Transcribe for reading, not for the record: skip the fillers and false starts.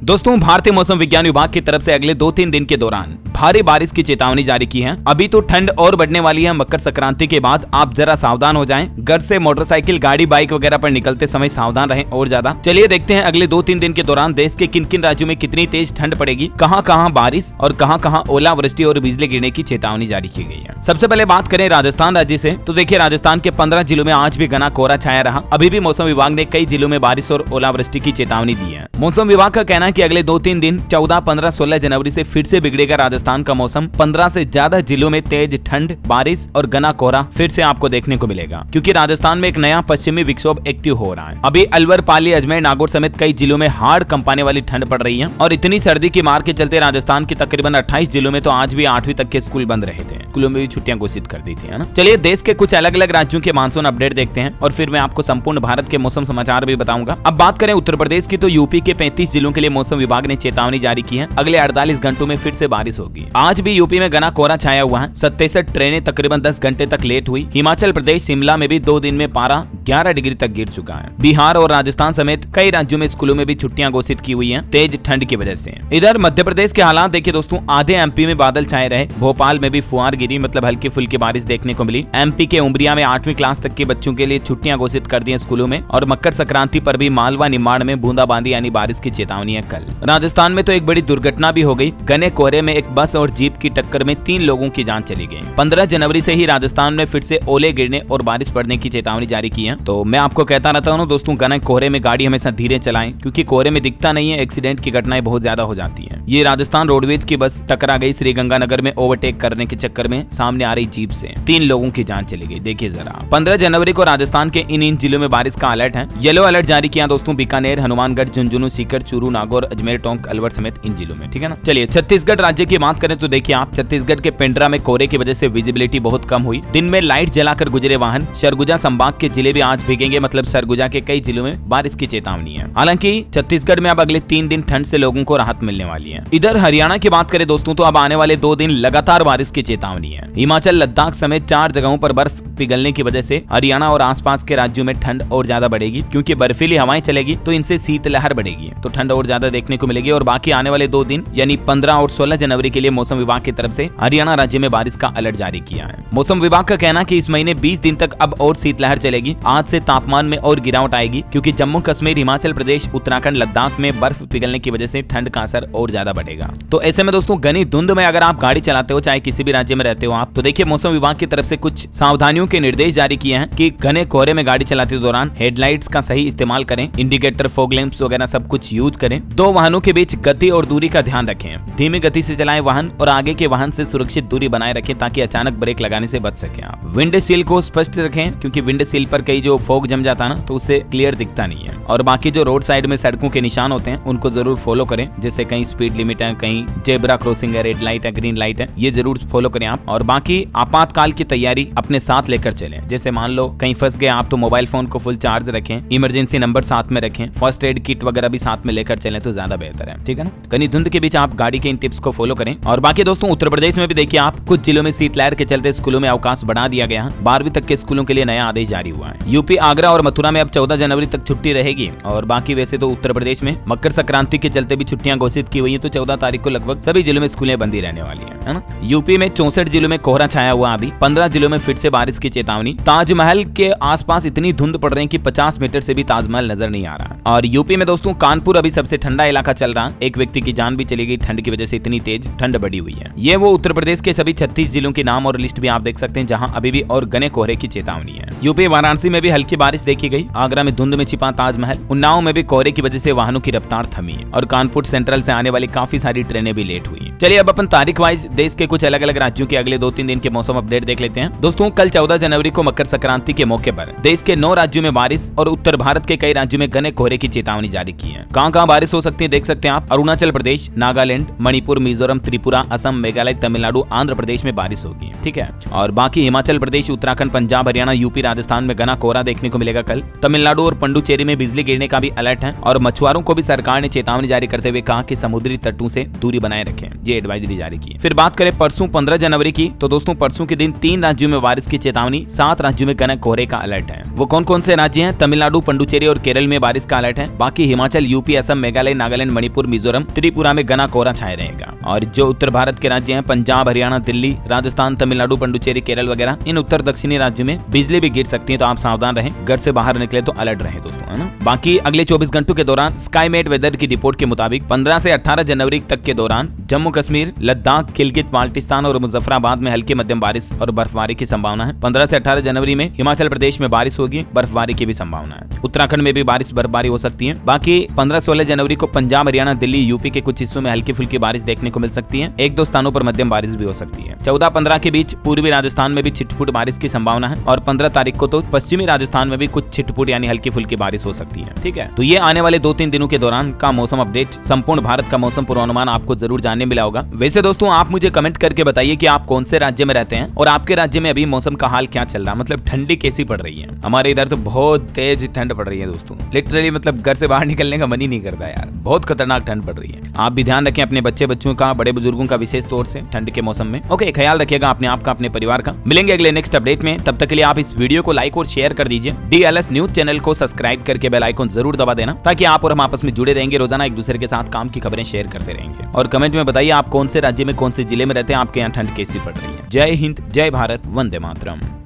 दोस्तों, भारतीय मौसम विज्ञान विभाग की तरफ से अगले 2-3 दिन के दौरान भारी बारिश की चेतावनी जारी की है। अभी तो ठंड और बढ़ने वाली है। मकर संक्रांति के बाद आप जरा सावधान हो जाएं। घर से मोटरसाइकिल, गाड़ी, बाइक वगैरह पर निकलते समय सावधान रहें और ज्यादा। चलिए देखते हैं अगले 2-3 दिन के दौरान देश के किन किन राज्यों में कितनी तेज ठंड पड़ेगी, कहां कहां बारिश और कहां कहां ओलावृष्टि और बिजली गिरने की चेतावनी जारी की गई है। सबसे पहले बात करें राजस्थान राज्य से, तो देखिए राजस्थान के 15 जिलों में आज भी घना कोहरा छाया रहा। अभी भी मौसम विभाग ने कई जिलों में बारिश और ओलावृष्टि की चेतावनी दी है। मौसम विभाग का कहना है कि अगले 2-3 दिन 14, 15, 16 जनवरी से फिर से बिगड़ेगा राजस्थान का मौसम। 15 से ज्यादा जिलों में तेज ठंड, बारिश और घना कोहरा फिर से आपको देखने को मिलेगा, क्योंकि राजस्थान में एक नया पश्चिमी विक्षोभ एक्टिव हो रहा है। अभी अलवर, पाली, अजमेर, नागौर समेत कई जिलों में हाड़ कंपाने वाली ठंड पड़ रही है और इतनी सर्दी की मार के चलते राजस्थान के तकरीबन 28 जिलों में तो आज भी 8वीं तक के स्कूल बंद रहे थे। स्कूलों में भी छुट्टियां घोषित कर दी थी, है ना। चलिए देश के कुछ अलग अलग राज्यों के मानसून अपडेट देखते हैं और फिर मैं आपको संपूर्ण भारत के मौसम समाचार भी बताऊंगा। अब बात करें उत्तर प्रदेश की, तो यूपी के 35 जिलों के लिए मौसम विभाग ने चेतावनी जारी की है। अगले 48 घंटों में फिर से बारिश होगी। आज भी यूपी में घना कोहरा छाया हुआ है। 67 ट्रेनें तकरीबन 10 घंटे तक लेट हुई। हिमाचल प्रदेश शिमला में भी 2 दिन में पारा 11 डिग्री तक गिर चुका है। बिहार और राजस्थान समेत कई राज्यों में स्कूलों में भी छुट्टियां घोषित की हुई हैं तेज ठंड की वजह से। इधर मध्य प्रदेश के हालात देखिए दोस्तों, आधे एमपी में बादल छाए रहे। भोपाल में भी फुहार गिरी, मतलब हल्की फुल्की बारिश देखने को मिली। एमपी के उमरिया में 8वीं क्लास तक के बच्चों के लिए छुट्टियां घोषित कर दी स्कूलों में। और मकर संक्रांति पर भी मालवा, निमाड़ में बूंदाबांदी यानी बारिश की चेतावनी है कल। राजस्थान में तो एक बड़ी दुर्घटना भी हो गई। घने कोहरे में एक बस और जीप की टक्कर में 3 लोगों की जान चली गई। 15 जनवरी से ही राजस्थान में फिर से ओले गिरने और बारिश पड़ने की चेतावनी जारी की है। तो मैं आपको कहता रहता हूँ दोस्तों, घने कोहरे में गाड़ी हमेशा धीरे चलाएं, क्योंकि कोहरे में दिखता नहीं है, एक्सीडेंट की घटनाएं बहुत ज्यादा हो जाती है। ये राजस्थान रोडवेज की बस टकरा गई श्रीगंगानगर में ओवरटेक करने के चक्कर में सामने आ रही जीप से। 3 लोगों की जान चली गई। देखिए जरा, 15 जनवरी को राजस्थान के इन जिलों में बारिश का अलर्ट है। येलो अलर्ट जारी किया दोस्तों बीकानेर, हनुमानगढ़, झुंझुनू, सीकर, चूरू, नागौर, अजमेर, टोंक, अलवर समेत इन जिलों में, ठीक है ना। चलिए छत्तीसगढ़ राज्य की बात करें तो देखिए आप, छत्तीसगढ़ के पेंड्रा में कोहरे की वजह से विजिबिलिटी बहुत कम हुई। दिन में लाइट जलाकर गुजरे वाहन। सरगुजा संभाग के जिले भी आज भीगेंगे, मतलब सरगुजा के कई जिलों में बारिश की चेतावनी है। हालांकि छत्तीसगढ़ में अब अगले 3 दिन ठंड से लोगों को राहत मिलने वाली है। इधर हरियाणा की बात करें दोस्तों, तो अब आने वाले 2 दिन लगातार बारिश की चेतावनी है। हिमाचल, लद्दाख समेत 4 जगहों पर बर्फ पिघलने की वजह से हरियाणा और आसपास के राज्यों में ठंड और ज्यादा बढ़ेगी, क्योंकि बर्फीली हवाएं चलेगी तो इनसे शीतलहर बढ़ेगी, तो ठंड और ज्यादा देखने को मिलेगी। और बाकी आने वाले 2 दिन यानी 15 और 16 जनवरी के लिए मौसम विभाग की तरफ से हरियाणा राज्य में बारिश का अलर्ट जारी किया है। मौसम विभाग का कहना है कि इस महीने 20 दिन तक अब और शीतलहर चलेगी। आज से तापमान में और गिरावट आएगी, क्योंकि जम्मू कश्मीर, हिमाचल प्रदेश, उत्तराखंड, लद्दाख में बर्फ पिघलने की वजह से ठंड का असर और ज्यादा बढ़ेगा। तो ऐसे में दोस्तों, घनी धुंध में अगर आप गाड़ी चलाते हो, चाहे किसी भी राज्य में रहते हो आप, तो देखिए मौसम विभाग की तरफ से कुछ सावधानियों के निर्देश जारी किए हैं कि घने कोहरे में गाड़ी चलाते दौरान हेडलाइट्स का सही इस्तेमाल करें, इंडिकेटर, फॉग लैंप्स वगैरह सब कुछ यूज करें। 2 वाहनों के बीच गति और दूरी का ध्यान रखें। धीमी गति से चलाएं वाहन और आगे के वाहन से सुरक्षित दूरी बनाए रखें, ताकि अचानक ब्रेक लगाने से बच सके आप। विंड सील को स्पष्ट रखें, क्योंकि विंड सील पर कई जो फॉग जम जाता है ना, तो उससे क्लियर दिखता नहीं है। और बाकी जो रोड साइड में सड़कों के निशान होते हैं उनको जरूर फॉलो करें, जैसे कहीं स्पीड लिमिट है, कहीं जेब्रा क्रॉसिंग है, रेड लाइट है, ग्रीन लाइट है, ये जरूर फॉलो करें आप। और बाकी आपातकाल की तैयारी अपने साथ लेकर चलें। जैसे मान लो कहीं फंस गए आप, तो मोबाइल फोन को फुल चार्ज रखें, इमरजेंसी नंबर साथ में रखें, फर्स्ट एड किट वगैरह भी साथ में लेकर चलें तो ज्यादा बेहतर है, ठीक है ना। घनी धुंध के बीच आप गाड़ी के इन टिप्स को फॉलो करें। और बाकी दोस्तों, उत्तर प्रदेश में भी देखिए आप, कुछ जिलों में शीतलहर के चलते स्कूलों में अवकाश बढ़ा दिया गया है। 12वीं तक के स्कूलों के लिए नया आदेश जारी हुआ है। यूपी, आगरा और मथुरा में अब 14 जनवरी तक छुट्टी रहेगी। और बाकी वैसे तो उत्तर प्रदेश में मकर संक्रांति के चलते भी छुट्टियां घोषित की हुई है, तो 14 तारीख को लगभग सभी जिलों में स्कूलें बंदी रहने वाली है ना। यूपी में 64 जिलों में कोहरा छाया हुआ। अभी 15 जिलों में फिर से बारिश की चेतावनी। ताजमहल के आसपास इतनी धुंध पड़ रही है कि 50 मीटर से भी ताजमहल नजर नहीं आ रहा। और यूपी में दोस्तों, कानपुर अभी सबसे ठंडा इलाका चल रहा है। एक व्यक्ति की जान भी चली गई ठंड की वजह से, इतनी तेज ठंड बढ़ी हुई है। ये वो उत्तर प्रदेश के सभी 36 जिलों के नाम और लिस्ट भी आप देख सकते हैं, जहां अभी भी और घने कोहरे की चेतावनी है। यूपी वाराणसी में भी हल्की बारिश देखी गई। आगरा में धुंध में छिपा ताजमहल। उन्नाव में भी कोहरे की वजह से वाहनों की रफ्तार थमी और कानपुर सेंट्रल से आने वाली काफी सारी ट्रेनें भी लेट हुई। चलिए अब अपन तारीख वाइज देश के कुछ अलग अलग राज्यों के अगले 2-3 दिन के मौसम अपडेट देख लेते हैं। दोस्तों, कल 14 जनवरी को मकर संक्रांति के मौके पर देश के 9 राज्यों में बारिश और उत्तर भारत के कई राज्यों में घने कोहरे की चेतावनी जारी की है। कहां बारिश हो सकती है देख सकते हैं आप। अरुणाचल प्रदेश, नागालैंड, मणिपुर, मिजोरम, त्रिपुरा, असम, मेघालय, तमिलनाडु, आंध्र प्रदेश में बारिश होगी, ठीक है। और बाकी हिमाचल प्रदेश, उत्तराखंड, पंजाब, हरियाणा, यूपी, राजस्थान में घना कोहरा देखने को मिलेगा कल। तमिलनाडु और पुडुचेरी में बिजली गिरने का भी अलर्ट है। और मछुआरों को भी सरकार ने चेतावनी जारी करते हुए कहा कि समुद्री तटों से दूरी बनाए रखें। ये एडवाइजरी जारी की है। फिर बात करें परसों 15 जनवरी की, तो दोस्तों परसों के दिन 3 राज्यों में बारिश की चेतावनी, 7 राज्यों में घने कोहरे का अलर्ट है। वो कौन कौन से राज्य हैं? तमिलनाडु, पुडुचेरी और केरल में बारिश का अलर्ट है। बाकी हिमाचल, यूपी, असम, मेघालय, नागालैंड, मणिपुर, मिजोरम, त्रिपुरा में घना कोहरा छाया रहेगा। और जो उत्तर भारत के राज्य हैं, पंजाब, हरियाणा, दिल्ली, राजस्थान, तमिलनाडु, पुडुचेरी, केरल वगैरह, इन उत्तर दक्षिणी राज्यों में बिजली भी गिर सकती है, तो आप सावधान रहें, घर से बाहर निकले तो अलर्ट रहें दोस्तों, है ना। बाकी अगले 24 घंटों के दौरान स्काईमेट वेदर की रिपोर्ट के मुताबिक 15 से 18 जनवरी तक के दौरान जम्मू कश्मीर, लद्दाख, गिलगित बाल्टिस्तान और मुजफ्फराबाद में हल्की मध्यम बारिश और बर्फबारी की संभावना है। 15 से 18 जनवरी में हिमाचल प्रदेश में बारिश होगी, बर्फबारी की भी संभावना है। उत्तराखंड में भी बारिश बर्फबारी हो सकती है। बाकी 15-16 जनवरी को पंजाब, हरियाणा, दिल्ली, यूपी के कुछ हिस्सों में हल्की फुल्की बारिश देखने को मिल सकती है। 1-2 स्थानों पर मध्यम बारिश भी हो सकती है। 14-15 के बीच पूर्वी राजस्थान में भी छिटपुट बारिश की संभावना है और 15 तारीख को तो पश्चिमी राजस्थान में भी कुछ छिटपुट यानी हल्की फुल्की बारिश हो सकती है। ठीक है, तो ये आने वाले 2-3 दिनों के दौरान का मौसम अपडेट, संपूर्ण भारत का मौसम पूर्वानुमान आपको जरूर जानने मिला होगा। वैसे दोस्तों आप मुझे कमेंट करके बताइए कि आप कौन से राज्य में रहते हैं और आपके राज्य में अभी मौसम का हाल क्या चल रहा है, मतलब ठंडी कैसी पड़ रही है। हमारे इधर तो बहुत तेज ठंड पड़ रही है दोस्तों, लिटरली मतलब घर से बाहर निकलने का मन ही नहीं करता यार, बहुत खतरनाक ठंड पड़ रही है। आप भी ध्यान रखें अपने बच्चों का, बड़े बुजुर्गों का, विशेष तौर से ठंड के मौसम में। ओके, ख्याल रखिएगा अपने आप का, अपने परिवार का। मिलेंगे अगले नेक्स्ट अपडेट में, तब तक के लिए आप इस वीडियो को लाइक और शेयर कर दीजिए। DLS न्यूज चैनल को सब्सक्राइब करके बेल आइकन जरूर दबा देना, ताकि आप और हम आपस में जुड़े रहेंगे, रोजाना एक दूसरे के साथ काम की खबरें शेयर करते रहेंगे। और कमेंट में बताइए आप कौन से राज्य में, कौन से जिले में रहते हैं, आपके यहाँ ठंड कैसी पड़ रही है। जय हिंद, जय भारत, वंदे मातरम।